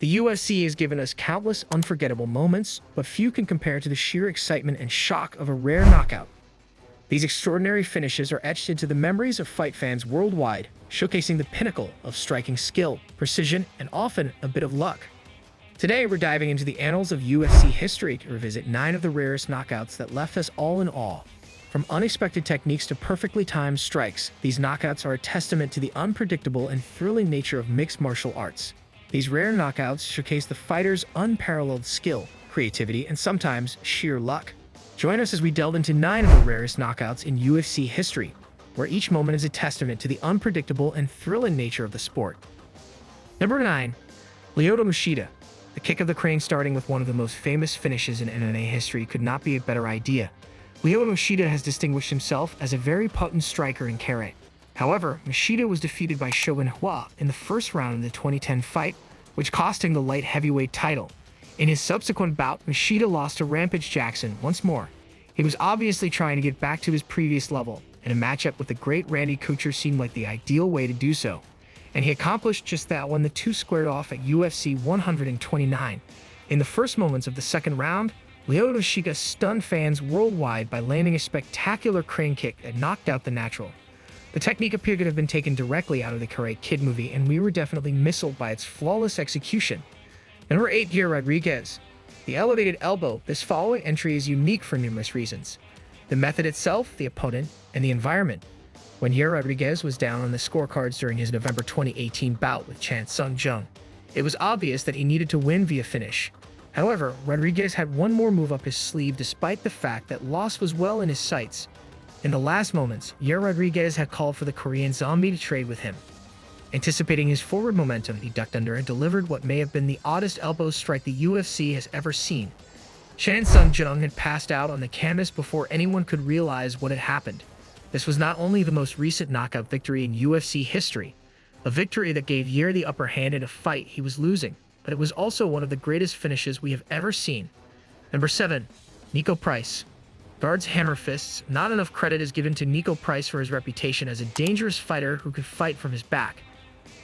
The UFC has given us countless unforgettable moments, but few can compare to the sheer excitement and shock of a rare knockout. These extraordinary finishes are etched into the memories of fight fans worldwide, showcasing the pinnacle of striking skill, precision, and often a bit of luck. Today, we're diving into the annals of UFC history to revisit 9 of the rarest knockouts that left us all in awe. From unexpected techniques to perfectly timed strikes, these knockouts are a testament to the unpredictable and thrilling nature of mixed martial arts. These rare knockouts showcase the fighter's unparalleled skill, creativity, and sometimes sheer luck. Join us as we delve into 9 of the rarest knockouts in UFC history, where each moment is a testament to the unpredictable and thrilling nature of the sport. Number 9. Lyoto Machida. The kick of the crane, starting with one of the most famous finishes in MMA history, could not be a better idea. Lyoto Machida has distinguished himself as a very potent striker in karate. However, Machida was defeated by Shogun Hua in the first round of the 2010 fight, which cost him the light heavyweight title. In his subsequent bout, Machida lost to Rampage Jackson once more. He was obviously trying to get back to his previous level, and a matchup with the great Randy Couture seemed like the ideal way to do so. And he accomplished just that when the two squared off at UFC 129. In the first moments of the second round, Lyoto Machida stunned fans worldwide by landing a spectacular crane kick that knocked out the natural. The technique appeared to have been taken directly out of the Karate Kid movie, and we were definitely missiled by its flawless execution. Number 8. Yair Rodriguez. The elevated elbow. This following entry is unique for numerous reasons: the method itself, the opponent, and the environment. When Yair Rodriguez was down on the scorecards during his November 2018 bout with Chan Sung Jung, it was obvious that he needed to win via finish. However, Rodriguez had one more move up his sleeve despite the fact that loss was well in his sights. In the last moments, Yair Rodriguez had called for the Korean Zombie to trade with him. Anticipating his forward momentum, he ducked under and delivered what may have been the oddest elbow strike the UFC has ever seen. Chan Sung Jung had passed out on the canvas before anyone could realize what had happened. This was not only the most recent knockout victory in UFC history, a victory that gave Yair the upper hand in a fight he was losing, but it was also one of the greatest finishes we have ever seen. Number 7. Niko Price. Guards hammer fists. Not enough credit is given to Niko Price for his reputation as a dangerous fighter who could fight from his back.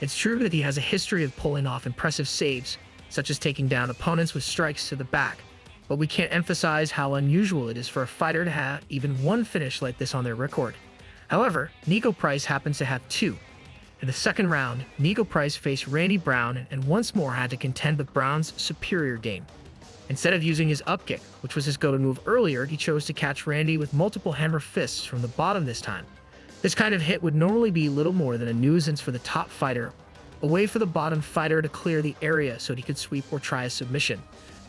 It's true that he has a history of pulling off impressive saves, such as taking down opponents with strikes to the back, but we can't emphasize how unusual it is for a fighter to have even one finish like this on their record. However, Niko Price happens to have 2. In the second round, Niko Price faced Randy Brown and once more had to contend with Brown's superior game. Instead of using his upkick, which was his go-to move earlier, he chose to catch Randy with multiple hammer fists from the bottom this time. This kind of hit would normally be little more than a nuisance for the top fighter, a way for the bottom fighter to clear the area so he could sweep or try a submission.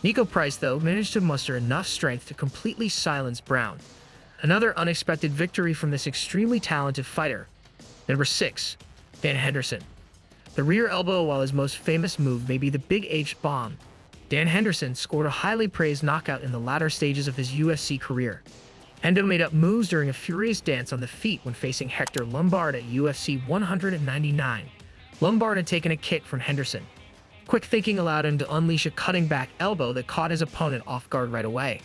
Niko Price, though, managed to muster enough strength to completely silence Brown. Another unexpected victory from this extremely talented fighter. Number 6. Dan Henderson. The rear elbow, while his most famous move may be the big H bomb, Dan Henderson scored a highly praised knockout in the latter stages of his UFC career. Hendo made up moves during a furious dance on the feet when facing Hector Lombard at UFC 199. Lombard had taken a kick from Henderson. Quick thinking allowed him to unleash a cutting back elbow that caught his opponent off guard right away.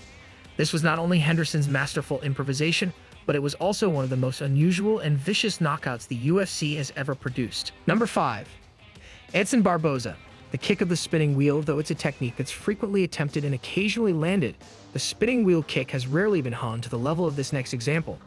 This was not only Henderson's masterful improvisation, but it was also one of the most unusual and vicious knockouts the UFC has ever produced. Number 5. Edson Barbosa. The kick of the spinning wheel. Though it's a technique that's frequently attempted and occasionally landed, the spinning wheel kick has rarely been honed to the level of this next example.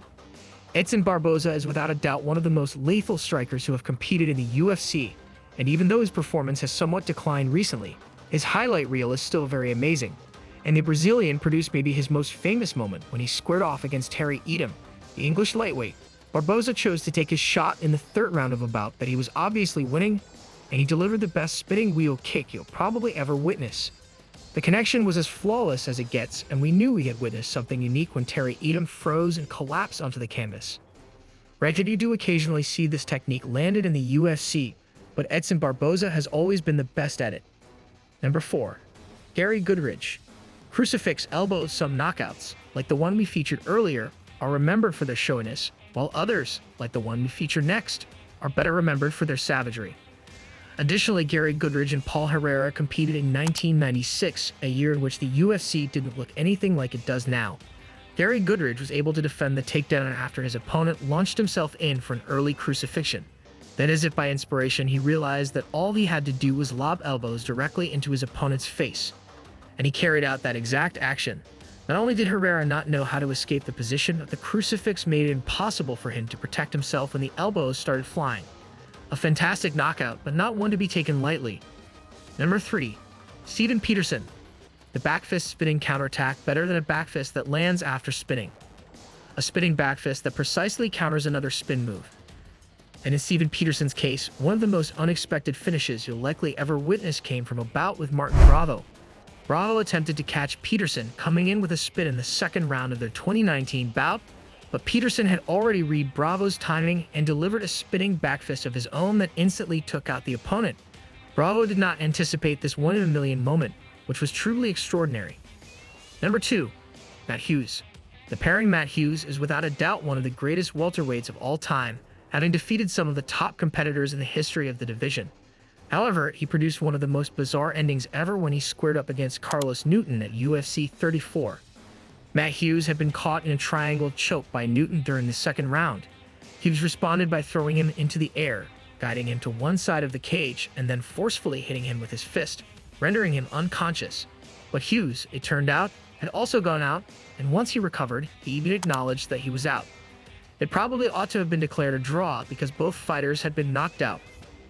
Edson Barbosa is without a doubt one of the most lethal strikers who have competed in the UFC, and even though his performance has somewhat declined recently, his highlight reel is still very amazing. And the Brazilian produced maybe his most famous moment when he squared off against Terry Edom, the English lightweight. Barbosa chose to take his shot in the third round of a bout that he was obviously winning, and he delivered the best spinning wheel kick you'll probably ever witness. The connection was as flawless as it gets, and we knew we had witnessed something unique when Terry Edom froze and collapsed onto the canvas. Granted, you do occasionally see this technique landed in the UFC, but Edson Barbosa has always been the best at it. Number 4. Gary Goodridge. Crucifix elbows. Some knockouts, like the one we featured earlier, are remembered for their showiness, while others, like the one we feature next, are better remembered for their savagery. Additionally, Gary Goodridge and Paul Herrera competed in 1996, a year in which the UFC didn't look anything like it does now. Gary Goodridge was able to defend the takedown after his opponent launched himself in for an early crucifixion. Then, as if by inspiration, he realized that all he had to do was lob elbows directly into his opponent's face, and he carried out that exact action. Not only did Herrera not know how to escape the position, but the crucifix made it impossible for him to protect himself when the elbows started flying. A fantastic knockout, but not one to be taken lightly. Number 3. Sten Peterson. The backfist spinning counterattack better than a backfist that lands after spinning. A spinning backfist that precisely counters another spin move. And in Sten Peterson's case, one of the most unexpected finishes you'll likely ever witness came from a bout with Martin Bravo. Bravo attempted to catch Peterson coming in with a spin in the second round of their 2019 bout, but Peterson had already read Bravo's timing and delivered a spinning backfist of his own that instantly took out the opponent. Bravo did not anticipate this one-in-a-million moment, which was truly extraordinary. Number 2. Matt Hughes. The pairing Matt Hughes is without a doubt one of the greatest welterweights of all time, having defeated some of the top competitors in the history of the division. However, he produced one of the most bizarre endings ever when he squared up against Carlos Newton at UFC 34. Matt Hughes had been caught in a triangle choke by Newton during the second round. Hughes responded by throwing him into the air, guiding him to one side of the cage, and then forcefully hitting him with his fist, rendering him unconscious. But Hughes, it turned out, had also gone out, and once he recovered, he even acknowledged that he was out. It probably ought to have been declared a draw because both fighters had been knocked out.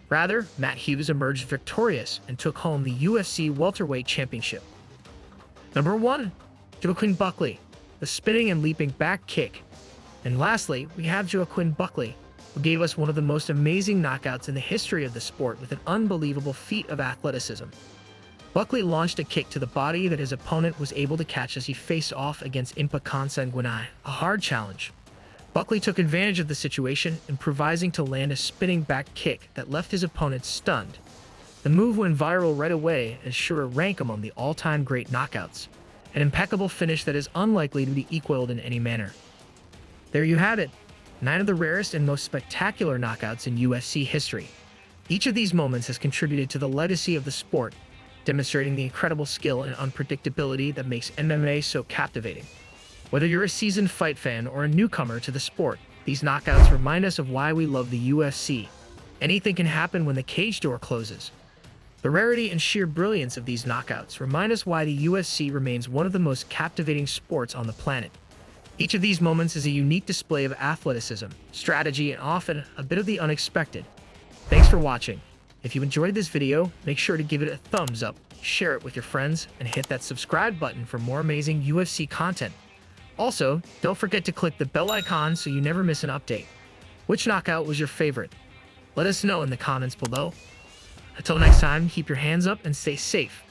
Rather, Matt Hughes emerged victorious and took home the UFC welterweight championship. Number 1. Joquin Buckley, the spinning and leaping back kick. And lastly, we have Joquin Buckley, who gave us one of the most amazing knockouts in the history of the sport with an unbelievable feat of athleticism. Buckley launched a kick to the body that his opponent was able to catch as he faced off against Impa Consanguinai, a hard challenge. Buckley took advantage of the situation, improvising to land a spinning back kick that left his opponent stunned. The move went viral right away and sure to rank among the all-time great knockouts, an impeccable finish that is unlikely to be equaled in any manner. There you have it, 9 of the rarest and most spectacular knockouts in UFC history. Each of these moments has contributed to the legacy of the sport, demonstrating the incredible skill and unpredictability that makes MMA so captivating. Whether you're a seasoned fight fan or a newcomer to the sport, these knockouts remind us of why we love the UFC. Anything can happen when the cage door closes. The rarity and sheer brilliance of these knockouts remind us why the UFC remains one of the most captivating sports on the planet. Each of these moments is a unique display of athleticism, strategy, and often a bit of the unexpected. Thanks for watching. If you enjoyed this video, make sure to give it a thumbs up, share it with your friends, and hit that subscribe button for more amazing UFC content. Also, don't forget to click the bell icon so you never miss an update. Which knockout was your favorite? Let us know in the comments below. Until next time, keep your hands up and stay safe.